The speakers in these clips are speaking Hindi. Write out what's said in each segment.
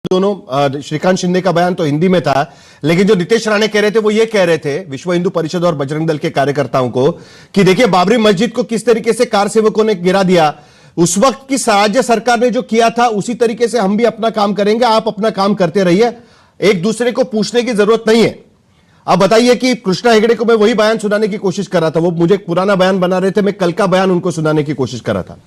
दोनों श्रीकांत शिंदे का बयान तो हिंदी में था, लेकिन जो नीतीश राणे कह रहे थे वो ये कह रहे थे विश्व हिंदू परिषद और बजरंग दल के कार्यकर्ताओं को कि देखिए बाबरी मस्जिद को किस तरीके से कार सेवकों ने गिरा दिया, उस वक्त की राज्य सरकार ने जो किया था उसी तरीके से हम भी अपना काम करेंगे, आप अपना काम करते रहिए, एक दूसरे को पूछने की जरूरत नहीं है। अब बताइए कि कृष्णा हेगड़े को मैं वही बयान सुनाने की कोशिश कर रहा था, वो मुझे पुराना बयान बना रहे थे, मैं कल का बयान उनको सुनाने की कोशिश कर रहा था।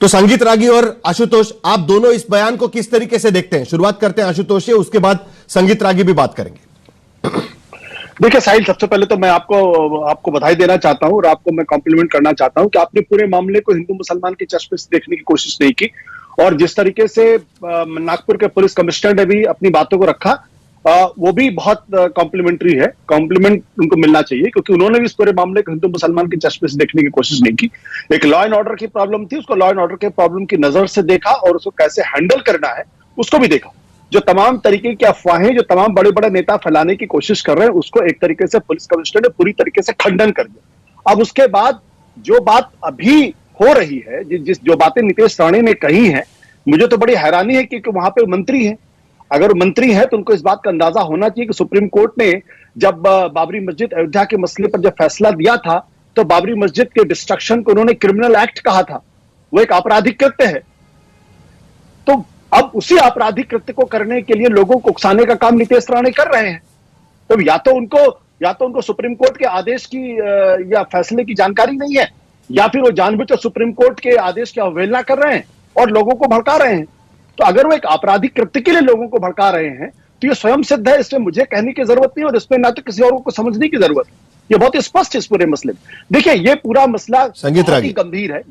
तो संगीत रागी और आशुतोष, आप दोनों इस बयान को किस तरीके से देखते हैं? शुरुआत करते हैं आशुतोष से, उसके बाद संगीत रागी भी बात करेंगे। देखिए साहिल, सबसे पहले तो मैं आपको बधाई देना चाहता हूं और आपको मैं कॉम्प्लीमेंट करना चाहता हूं कि आपने पूरे मामले को हिंदू मुसलमान के चश्मे से देखने की कोशिश नहीं की, और जिस तरीके से नागपुर के पुलिस कमिश्नर ने भी अपनी बातों को रखा वो भी बहुत कॉम्प्लीमेंट्री है। कॉम्प्लीमेंट उनको मिलना चाहिए क्योंकि उन्होंने भी इस पूरे मामले को हिंदू मुसलमान के चश्मे से देखने की कोशिश नहीं की। एक लॉ एंड ऑर्डर की प्रॉब्लम थी, उसको लॉ एंड ऑर्डर के प्रॉब्लम की नजर से देखा और उसको कैसे हैंडल करना है उसको भी देखा। जो तमाम तरीके की अफवाहें जो तमाम बड़े बड़े नेता फैलाने की कोशिश कर रहे हैं उसको एक तरीके से पुलिस कमिश्नर ने पूरी तरीके से खंडन कर दिया। अब उसके बाद जो बात अभी हो रही है, जो बातें नीतीश राणे ने कही हैं, मुझे तो बड़ी हैरानी है क्योंकि वहां पे मंत्री हैं। अगर मंत्री है तो उनको इस बात का अंदाजा होना चाहिए कि सुप्रीम कोर्ट ने जब बाबरी मस्जिद अयोध्या के मसले पर जब फैसला दिया था तो बाबरी मस्जिद के डिस्ट्रक्शन को उन्होंने क्रिमिनल एक्ट कहा था, वो एक आपराधिक कृत्य है। तो अब उसी आपराधिक कृत्य को करने के लिए लोगों को उकसाने का काम नीतीश राणे कर रहे हैं। तो या तो उनको सुप्रीम कोर्ट के आदेश की या फैसले की जानकारी नहीं है, या फिर वो जानबूझकर सुप्रीम कोर्ट के आदेश की अवहेलना कर रहे हैं और लोगों को भड़का रहे हैं। तो अगर वो एक आपराधिक कृत्य के लिए लोगों को भड़का रहे हैं तो ये स्वयं सिद्ध है, इसमें मुझे कहने की जरूरत नहीं और इसमें ना तो किसी और को समझने की जरूरत है। ये बहुत ही स्पष्ट है इस पूरे मसले में। देखिए ये पूरा मसला बहुत ही गंभीर है।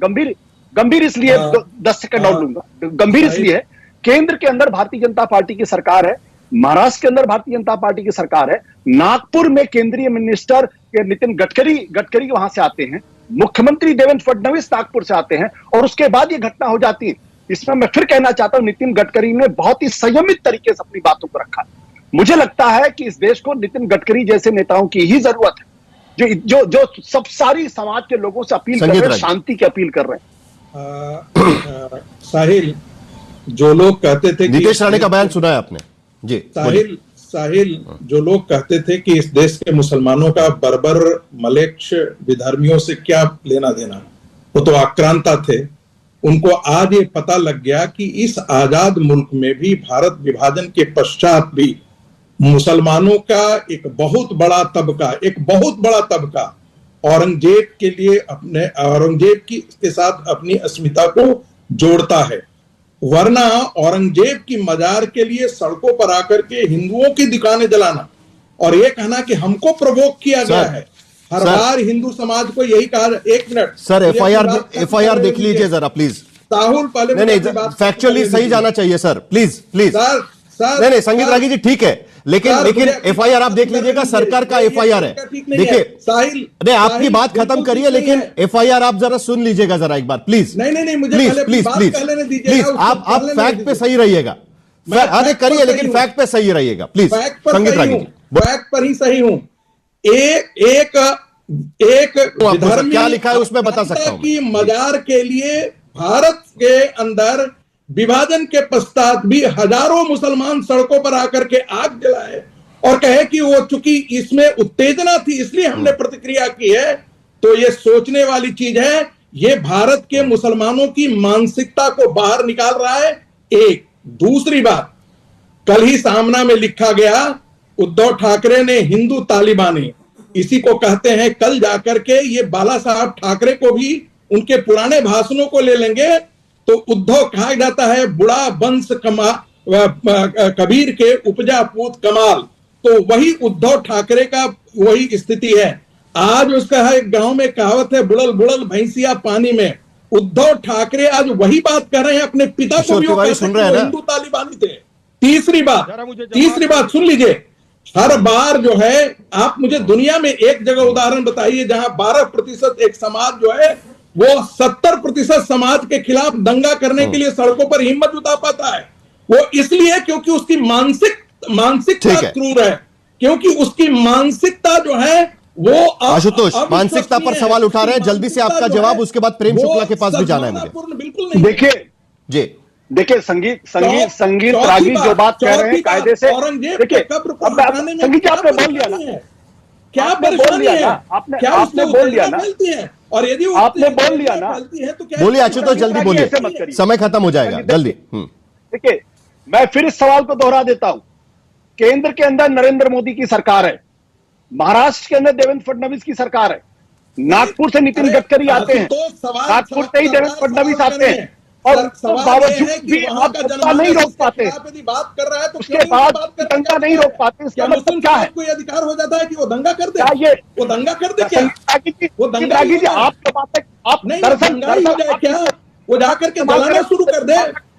गंभीर इसलिए 10 सेकंड और लूंगा। गंभीर इसलिए है, केंद्र के अंदर भारतीय जनता पार्टी की सरकार है, महाराष्ट्र के अंदर भारतीय जनता पार्टी की सरकार है, नागपुर में केंद्रीय मिनिस्टर नितिन गडकरी वहां से आते हैं, मुख्यमंत्री देवेंद्र फडणवीस नागपुर से आते हैं और उसके बाद ये घटना हो जाती है। इसमें मैं फिर कहना चाहता हूं नितिन गडकरी ने बहुत ही संयमित तरीके से अपनी बातों को रखा। मुझे लगता है कि इस देश को नितिन गडकरी जैसे नेताओं की ही जरूरत है, जो सब सारी समाज के लोगों से अपील कर रहे हैं, शांति की अपील कर रहे हैं। साहिल, जो लोग कहते थे, नीतीश राणे का बयान सुना है आपने जी? साहिल, जो लोग कहते थे कि इस देश के मुसलमानों का बर्बर मलेच्छ विधर्मियों से क्या लेना देना, वो तो आक्रांता थे। उनको आज ये पता लग गया कि इस आजाद मुल्क में भी भारत विभाजन के पश्चात भी मुसलमानों का एक बहुत बड़ा तबका औरंगजेब के लिए औरंगजेब के साथ अपनी अस्मिता को जोड़ता है। वरना औरंगजेब की मजार के लिए सड़कों पर आकर के हिंदुओं की दुकानें जलाना और ये कहना कि हमको प्रोवोक किया गया है, हर बार हिंदू समाज को यही कहा। एक मिनट सर, एफआईआर देख लीजिए जरा प्लीज। राहुल, पहले नहीं, फैक्चुअली सही जाना चाहिए सर, प्लीज सर। नहीं, संगीत रागी जी ठीक है, लेकिन एफआईआर आप देख लीजिएगा, सरकार का एफआईआर है। देखिए साहिल, नहीं आपकी बात खत्म करिए, लेकिन एफआईआर आप जरा सुन लीजिएगा जरा एक बार प्लीज। नहीं, मुझे प्लीज आप फैक्ट पे सही रहिएगा। अरे करिए, लेकिन फैक्ट पे सही रहिएगा प्लीज। संगीत रागी, फैक्ट पर ही सही हूं। एक क्या लिखा है उसमें बता सकता हूं कि मजार के लिए भारत के अंदर विभाजन के पश्चात भी हजारों मुसलमान सड़कों पर आकर के आग जलाए और कहे कि वो चूंकि इसमें उत्तेजना थी इसलिए हमने प्रतिक्रिया की है। तो ये सोचने वाली चीज है, ये भारत के मुसलमानों की मानसिकता को बाहर निकाल रहा है। एक दूसरी बात, कल ही सामना में लिखा गया, उद्धव ठाकरे ने हिंदू तालिबानी इसी को कहते हैं। कल जाकर के ये बाला साहब ठाकरे को भी उनके पुराने भाषणों को ले लेंगे तो उद्धव कहा जाता है बुढ़ा वंश कबीर के उपजा पूत कमाल। तो वही उद्धव ठाकरे का वही स्थिति है। आज उसका है गांव में कहावत है, बुड़ल बुड़ल भैंसिया पानी में। उद्धव ठाकरे आज वही बात कर रहे हैं, अपने पिता को भी हिंदू तालिबानी थे। तीसरी बात सुन लीजिए, हर बार जो है, आप मुझे दुनिया में एक जगह उदाहरण बताइए जहां 12% एक समाज जो है वो 70% समाज के खिलाफ दंगा करने के लिए सड़कों पर हिम्मत जुटा पाता है। वो इसलिए क्योंकि उसकी मानसिकता क्रूर है, क्योंकि उसकी मानसिकता जो है वो। आशुतोष मानसिकता पर सवाल उठा रहे हैं, जल्दी से आपका जवाब, उसके बाद प्रेम शुक्ला के पास भी जाना है मुझे। बिल्कुल नहीं। देखिए जी, देखिए संगीत चौथी रागी जो बात कह रहे हैं कायदे से, औरंगजेब देखिए के कब्र को अब हटाने में संगीत जी क्या आपने बोल लिया परेशानी ना, है? क्या आपने बोल परेशानी लिया है? ना, क्या आपने उससे बोल लिया ना, फैलती है? और यदि आपने बोल लिया ना, फैलती है तो क्या बोलिए आशुतोष, जल्दी बोलिए, ऐसे मत करिए। समय खत्म हो जाएगा, जल्दी। देखिए मैं फिर इस सवाल को दोहरा देता हूं, केंद्र के अंदर नरेंद्र मोदी की सरकार है, महाराष्ट्र के अंदर देवेंद्र फडणवीस की सरकार है, नागपुर से नितिन गडकरी आते हैं, नागपुर से ही देवेंद्र फडणवीस आते हैं, और उसके बावजूद भी आप सत्ता नहीं रोक पाते, यदि बात कर रहा है तो उसके बाद दंगा नहीं रोक पाते। इसका मतलब क्या है? कोई अधिकार हो जाता है कि वो दंगा कर दे? क्या ये वो दंगा कर दे क्या? वो दंगा रागी जी आप तो बात है, आप नहीं, दरअसल दंगा ही हो जाए क्या? वो जाकर के जलाना शुरू कर दे।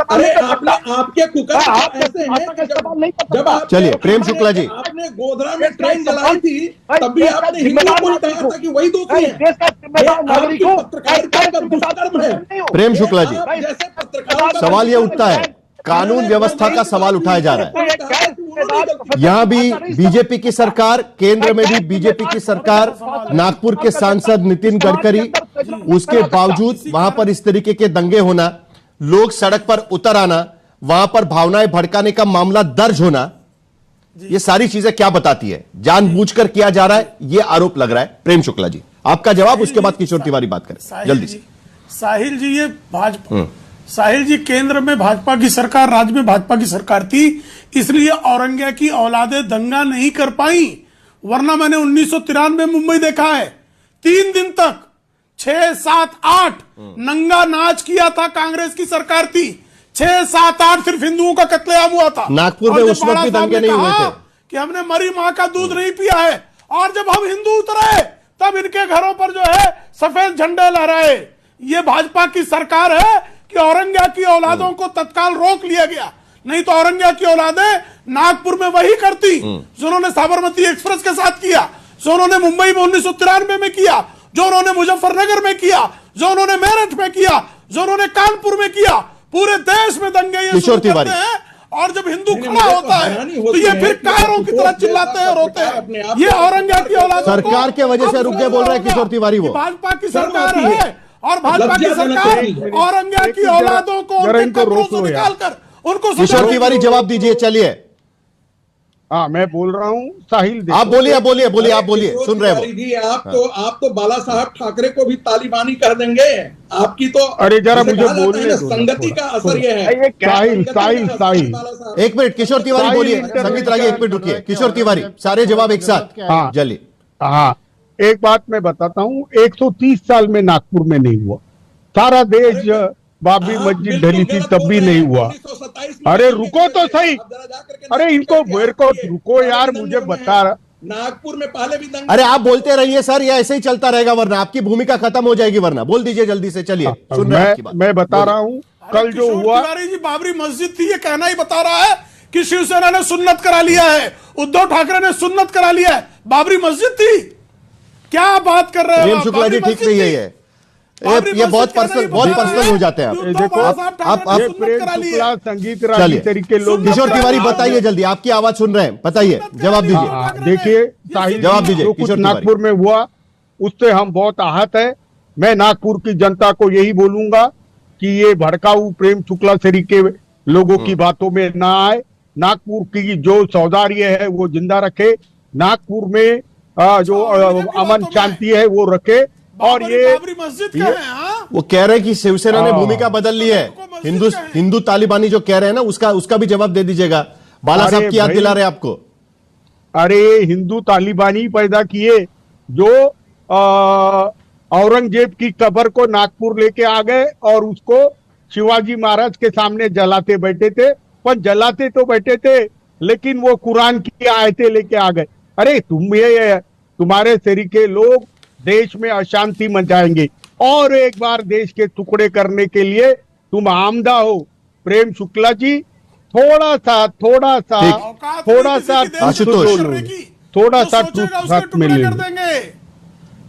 अरे आपने आपके कुकर ऐसे हैं कि जब आप चलिए प्रेम शुक्ला जी, आपने गोधरा में ट्रेन जलाई थी तब भी आपने हिंदुओं को कहा था कि वही दोषी है। देश का जिम्मेदार नागरिक हो, पत्रकारिता का दुष्कर्म है। प्रेम शुक्ला जी, आप जैसे पत्रकारों सवाल ये उठता है, कानून व्यवस्था का सवाल उठाया जा रहा है। यहां भी बीजेपी की सरकार, केंद्र में भी बीजेपी की सरकार, नागपुर के सांसद नितिन गडकरी, उसके बावजूद वहां पर इस तरीके के दंगे होना, लोग सड़क पर उतर आना, वहां पर भावनाएं भड़काने का मामला दर्ज होना, ये सारी चीजें क्या बताती है? जानबूझकर किया जा रहा है, ये आरोप लग रहा है। प्रेम शुक्ला जी आपका जवाब, उसके बाद किशोर तिवारी बात करें जल्दी से। साहिल जी, ये भाजपा, साहिल जी, केंद्र में भाजपा की सरकार, राज्य में भाजपा की सरकार थी, इसलिए औरंगजेब की औलादे दंगा नहीं कर पाई। वरना मैंने 1993 मुंबई देखा है, 3 दिन तक 6, 7, 8 नंगा नाच किया था, कांग्रेस की सरकार थी। 6, 7, 8 सिर्फ हिंदुओं का कत्लेआम हुआ था। नागपुर में उस वक्त भी दंगे नहीं हुए थे कि हमने मरी मां का दूध नहीं पिया है, और जब हम हिंदू उतरे तब इनके घरों पर जो है सफेद झंडे लहराए। ये भाजपा की सरकार है कि औरंगजेब की औलादों को तत्काल रोक लिया गया, नहीं तो औरंगजेब की औलादें नागपुर में वही करती जो उन्होंने साबरमती एक्सप्रेस के साथ किया, जो उन्होंने मुंबई में 1993 में किया, जो उन्होंने मुजफ्फरनगर में किया, जो उन्होंने मेरठ में किया, जो उन्होंने कानपुर में किया। पूरे देश में दंगे ये शुरू करते हैं, और जब हिंदू खड़ा होता है तो ये फिर कायरों की तरह चिल्लाते हैं और रोते हैं। ये औरंगजेब की औलाद सरकार के वजह से रुक गए, बोल रहे हैं किशोर तिवारी। वो भाजपा की सरकार है, और भाजपा की सरकार औरंगजेब की औलादों को उनके कब्रों से निकालकर उनको। किशोर तिवारी जवाब दीजिए, चलिए। हाँ मैं बोल रहा हूँ साहिल, आप बोलिए बोलिए बोलिए, आप बोलिए, सुन रहे हो। आप तो बाला साहब ठाकरे को भी तालिबानी कर देंगे। आपकी तो अरे जरा मुझे बोलने दो, संगति का असर ये है। साहिल एक मिनट, किशोर तिवारी बोलिए, संगीत रागी एक मिनट रुकिए। किशोर तिवारी, सारे जवाब एक साथ। हाँ चलिए। हाँ एक बात मैं बताता हूँ, 130 साल में नागपुर में नहीं हुआ, सारा देश बाबरी मस्जिद ढली थी तब भी नहीं हुआ। अरे रुको तो सही, अरे इनको मेरे को रुको यार, मुझे बता रहा। नागपुर में पहले भी दंगे। अरे आप बोलते रहिए सर, ये ऐसे ही चलता रहेगा, वरना आपकी भूमिका खत्म हो जाएगी। वरना बोल दीजिए जल्दी से, चलिए सुन रहे हैं आपकी बात। मैं बता रहा हूँ कल जो हुआ, तिवारी जी बाबरी मस्जिद थी, ये कहना ही बता रहा है कि शिवसेना ने सुन्नत करा लिया है, उद्धव ठाकरे ने सुन्नत करा लिया है। बाबरी मस्जिद थी, क्या बात कर रहे हैं प्रेम शुक्ला जी? ठीक नहीं है ये बहुत पर्सनल हो जाते हैं आप। देखो आप प्रेम शुक्ला, संगीत रागी तरीके लोग। किशोर तिवारी बताइए जल्दी, आपकी आवाज सुन रहे हैं, बताइए, जवाब दीजिए। देखिए साहिल, जवाब दीजिए। जो कुछ नागपुर में हुआ उससे हम बहुत आहत है। मैं नागपुर की जनता को यही बोलूंगा कि ये भड़काऊ प्रेम शुक्ला तरीके लोगों की बातों में ना आए। नागपुर की जो सौदार्य है वो जिंदा रखे, नागपुर में जो अमन शांति है वो रखे। और ये वो कह रहे हैं कि शिवसेना ने भूमिका बदल ली है, हिंदू तालिबानी जो कह रहे हैं ना, उसका भी जवाब दे दीजिएगा। बाला साहब की याद दिला रहे हैं आपको। अरे हिंदू तालिबानी पैदा किए जो औरंगजेब की कब्र को नागपुर लेके आ गए और उसको शिवाजी महाराज के सामने जलाते बैठे थे। पर जलाते तो बैठे थे लेकिन वो कुरान की आयतें लेके आ गए। अरे तुम्हारे तरीके लोग देश में अशांति मचाएंगे और एक बार देश के टुकड़े करने के लिए तुम आमदा हो। प्रेम शुक्ला जी थोड़ा सा ट्रूथ में ले लेंगे।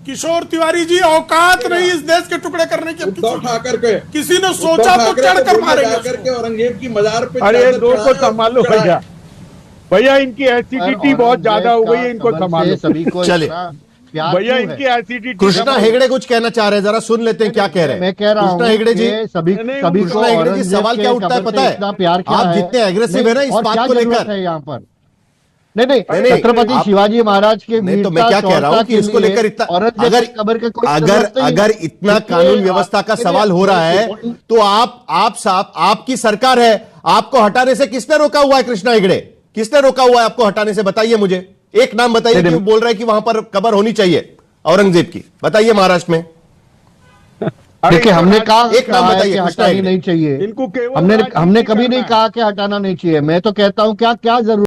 किशोर तिवारी जी, औकात नहीं इस देश के टुकड़े करने की। उद्धव ठाकरे किसी ने सोचा तो चढ़कर मारेंगे औरंगजेब की मजार पे। अरे दो को संभालो भैया, इनकी एसिडिटी बहुत ज्यादा हो गई है, इनको संभालो। चलिए प्यार भैया क्यों है? इनकी एसिडिटी कृष्णा हेगड़े कुछ कहना चाह रहे हैं, जरा सुन लेते हैं क्या कह रहे हैं। मैं कह रहा हूँ कृष्णा हेगड़े जी, कि सभी नहीं, सभी को कृष्णा हेगड़े जी, औरंगजेब सवाल के क्या उठता है कब्र पता से है? इतना प्यार क्या आप है? जितने aggressive है ना इस और बात क्या को जरूरत लेकर। है यहाँ पर? नहीं नहीं, छत्रपति आप- शिवाजी महाराज के नहीं तो मैं वीरता, क्या कह रहा हूं शौर्यता कि के इसको लिए लेकर इतना औरंगजेब अगर की कब्र के कोई अगर जरूरत नहीं है। अगर इतना इसलिए कानून व्यवस्था का सवाल हो रहा है तो आप साहब, आपकी सरकार है, आपको हटाने से किसने रोका हुआ है? कृष्णा हेगड़े, किसने रोका हुआ है आपको हटाने से? बताइए मुझे, एक नाम बताइए कि वो बोल रहा है कि वहां पर कब्र होनी चाहिए औरंगजेब की, बताइए महाराष्ट्र में। देखिए हमने कहा एक नाम है बताइए, कि कृष्णा हटानी हेगड़े। नहीं चाहिए। इनको केवल हमने राजनीति कभी नहीं करना है। कहा कि हटाना नहीं चाहिए। मैं तो कहता हूं क्या क्या जरूरत